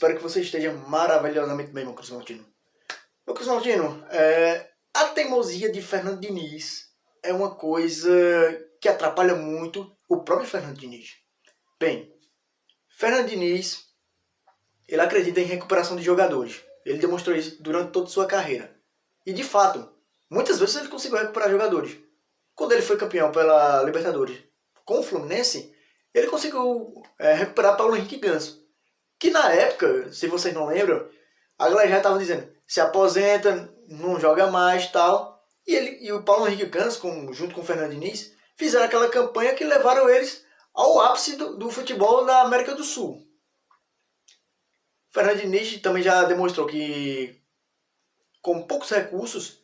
espero que você esteja maravilhosamente bem, meu Cruz Maltino. Meu Cruz Maltino, a teimosia de Fernando Diniz é uma coisa que atrapalha muito o próprio Fernando Diniz. Bem, Fernando Diniz, ele acredita em recuperação de jogadores. Ele demonstrou isso durante toda a sua carreira. E de fato, muitas vezes ele conseguiu recuperar jogadores. Quando ele foi campeão pela Libertadores com o Fluminense, ele conseguiu recuperar Paulo Henrique Ganso. Que na época, se vocês não lembram, a galera já estava dizendo, se aposenta, não joga mais e tal. E o Paulo Henrique Ganso, junto com o Fernando Diniz, fizeram aquela campanha que levaram eles ao ápice do futebol na América do Sul. O Fernando Diniz também já demonstrou que, com poucos recursos,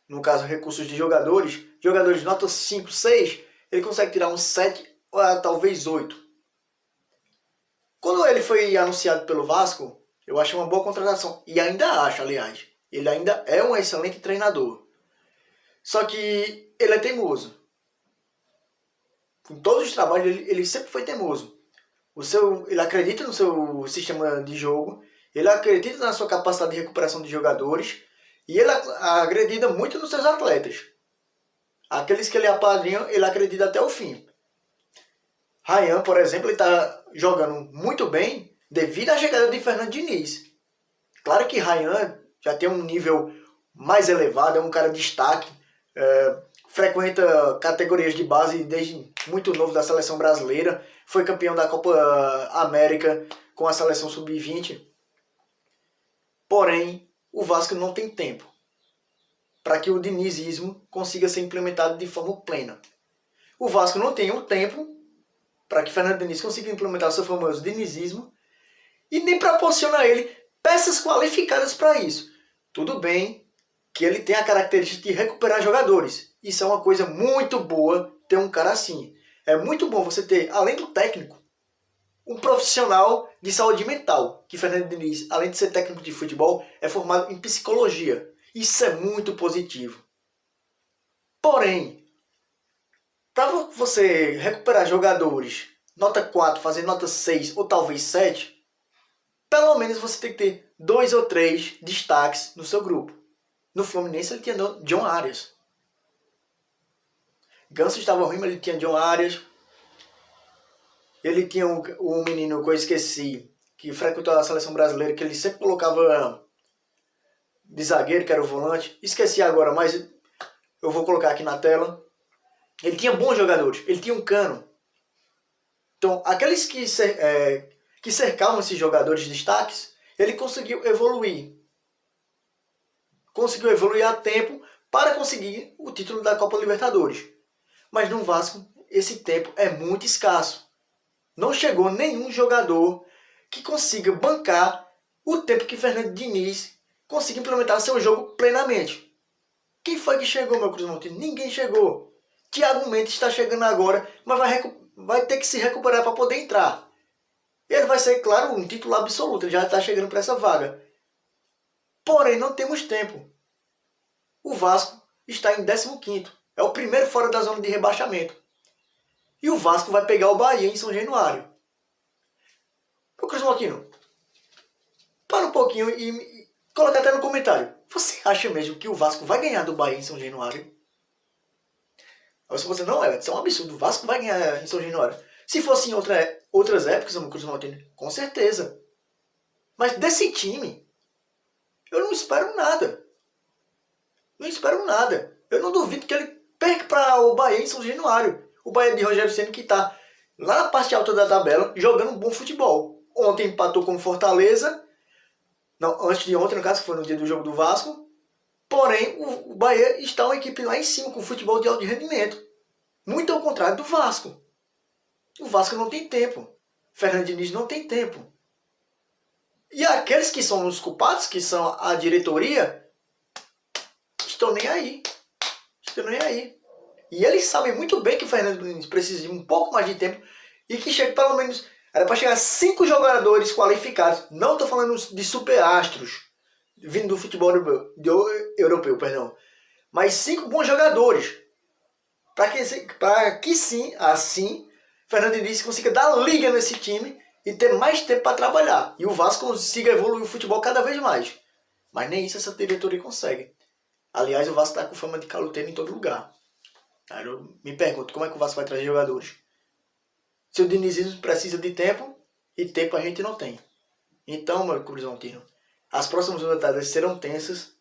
no caso recursos de jogadores nota 5, 6, ele consegue tirar uns 7 ou talvez 8. Quando ele foi anunciado pelo Vasco, eu achei uma boa contratação. E ainda acho, aliás. Ele ainda é um excelente treinador. Só que ele é teimoso. Em todos os trabalhos ele sempre foi teimoso. Ele acredita no seu sistema de jogo, ele acredita na sua capacidade de recuperação de jogadores e ele acredita muito nos seus atletas. Aqueles que ele apadrinha, ele acredita até o fim. Ryan, por exemplo, ele está jogando muito bem devido à chegada de Fernando Diniz. Claro que Ryan já tem um nível mais elevado, é um cara de destaque, frequenta categorias de base desde muito novo da seleção brasileira, foi campeão da Copa América com a seleção sub-20. Porém, o Vasco não tem tempo para que o dinizismo consiga ser implementado de forma plena. O Vasco não tem o tempo para que Fernando Diniz consiga implementar o seu famoso dinizismo e nem proporciona a ele peças qualificadas para isso. Tudo bem que ele tem a característica de recuperar jogadores. Isso é uma coisa muito boa ter um cara assim. É muito bom você ter, além do técnico, um profissional de saúde mental. Que Fernando Diniz, além de ser técnico de futebol, é formado em psicologia. Isso é muito positivo. Porém, para você recuperar jogadores nota 4, fazer nota 6 ou talvez 7, pelo menos você tem que ter 2 ou 3 destaques no seu grupo. No Fluminense ele tinha John Arias. Ganso estava ruim, mas ele tinha John Arias. Ele tinha um menino que eu esqueci, que frequentou a seleção brasileira, que ele sempre colocava de zagueiro, que era o volante. Esqueci agora, mas eu vou colocar aqui na tela. Ele tinha bons jogadores, ele tinha um Cano. Então, aqueles que cercavam esses jogadores de destaques, ele conseguiu evoluir. Conseguiu evoluir a tempo para conseguir o título da Copa Libertadores. Mas no Vasco, esse tempo é muito escasso. Não chegou nenhum jogador que consiga bancar o tempo que Fernando Diniz consiga implementar seu jogo plenamente. Quem foi que chegou, meu Cruz Maltino? Ninguém chegou. Thiago Mendes está chegando agora, mas vai ter que se recuperar para poder entrar. Ele vai ser, claro, um titular absoluto. Ele já está chegando para essa vaga. Porém, não temos tempo. O Vasco está em 15º. É o primeiro fora da zona de rebaixamento. E o Vasco vai pegar o Bahia em São Januário. Ô Cruz Maltino, para um pouquinho e coloca até no comentário. Você acha mesmo que o Vasco vai ganhar do Bahia em São Januário? Aí você não, isso é um absurdo. O Vasco vai ganhar em São Januário. Se fosse em outras épocas, o Cruz Maltino, com certeza. Mas desse time, eu não espero nada. Não espero nada. Eu não duvido que ele perca para o Bahia em São Januário. O Bahia de Rogério Ceni que está lá na parte alta da tabela, jogando um bom futebol. Ontem empatou com o Fortaleza. Não, antes de ontem, no caso, que foi no dia do jogo do Vasco. Porém, o Bahia está uma equipe lá em cima, com futebol de alto rendimento. Muito ao contrário do Vasco. O Vasco não tem tempo. Fernando Diniz não tem tempo. E aqueles que são os culpados, que são a diretoria, estão nem aí. Estão nem aí. E eles sabem muito bem que o Fernando Diniz precisa de um pouco mais de tempo e que chegue pelo menos... Era para chegar 5 jogadores qualificados. Não estou falando de superastros vindo do futebol europeu, perdão. Mas 5 bons jogadores. Para que sim, assim, Fernando Diniz consiga dar liga nesse time e ter mais tempo para trabalhar. E o Vasco consiga evoluir o futebol cada vez mais. Mas nem isso essa diretoria consegue. Aliás, o Vasco está com fama de caloteiro em todo lugar. Aí eu me pergunto, como é que o Vasco vai trazer jogadores? Se o dinizismo precisa de tempo, e tempo a gente não tem. Então, meu cruzantino, as próximas rodadas serão tensas.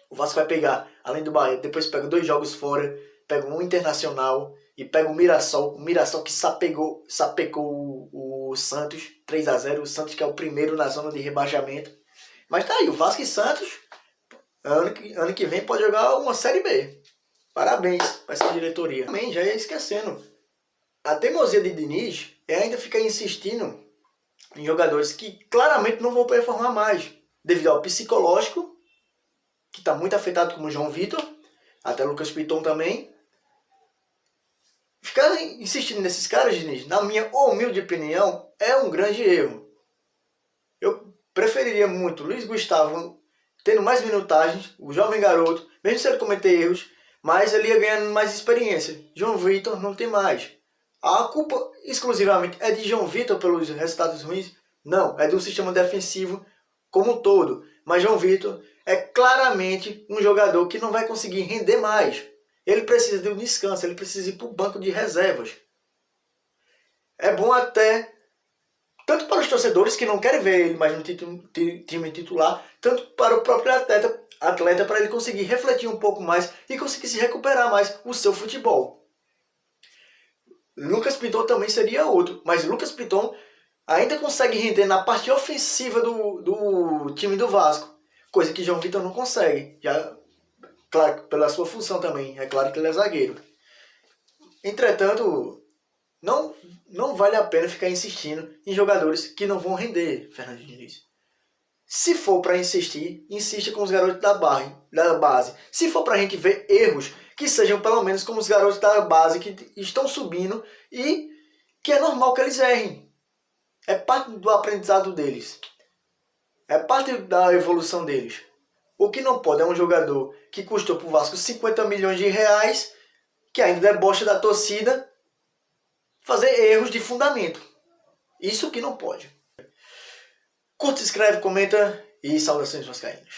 O Vasco vai pegar, além do Bahia, depois pega 2 jogos fora, pega um Internacional e pega o Mirassol. O Mirassol que sapecou o Santos 3-0. O Santos que é o primeiro na zona de rebaixamento. Mas tá aí, o Vasco e Santos, ano que vem pode jogar uma Série B. Parabéns para essa diretoria. Também já ia esquecendo. A teimosia de Diniz é ainda ficar insistindo em jogadores que claramente não vão performar mais, devido ao psicológico, que está muito afetado, como o João Vitor, até o Lucas Piton também. Ficar insistindo nesses caras, Diniz, na minha humilde opinião, é um grande erro. Eu preferiria muito Luiz Gustavo tendo mais minutagens, o jovem garoto, mesmo se ele cometer erros, mas ele ia ganhando mais experiência. João Vitor não tem mais. A culpa exclusivamente é de João Vitor pelos resultados ruins? Não, é do sistema defensivo como um todo. Mas João Vitor é claramente um jogador que não vai conseguir render mais. Ele precisa de um descanso, ele precisa ir para o banco de reservas. É bom até, tanto para os torcedores que não querem ver ele mais no time titular, tanto para o próprio atleta para ele conseguir refletir um pouco mais e conseguir se recuperar mais o seu futebol. Lucas Piton também seria outro, mas Lucas Piton ainda consegue render na parte ofensiva do time do Vasco, coisa que João Vitor não consegue, já, claro, pela sua função também, é claro que ele é zagueiro. Entretanto, não vale a pena ficar insistindo em jogadores que não vão render, Fernando Diniz. Se for para insistir, insista com os garotos da base. Se for para a gente ver erros, que sejam pelo menos como os garotos da base que estão subindo e que é normal que eles errem. É parte do aprendizado deles. É parte da evolução deles. O que não pode é um jogador que custou para o Vasco 50 milhões de reais, que ainda debocha da torcida, fazer erros de fundamento. Isso que não pode. Curta, inscreve, comenta e saudações vascaínas.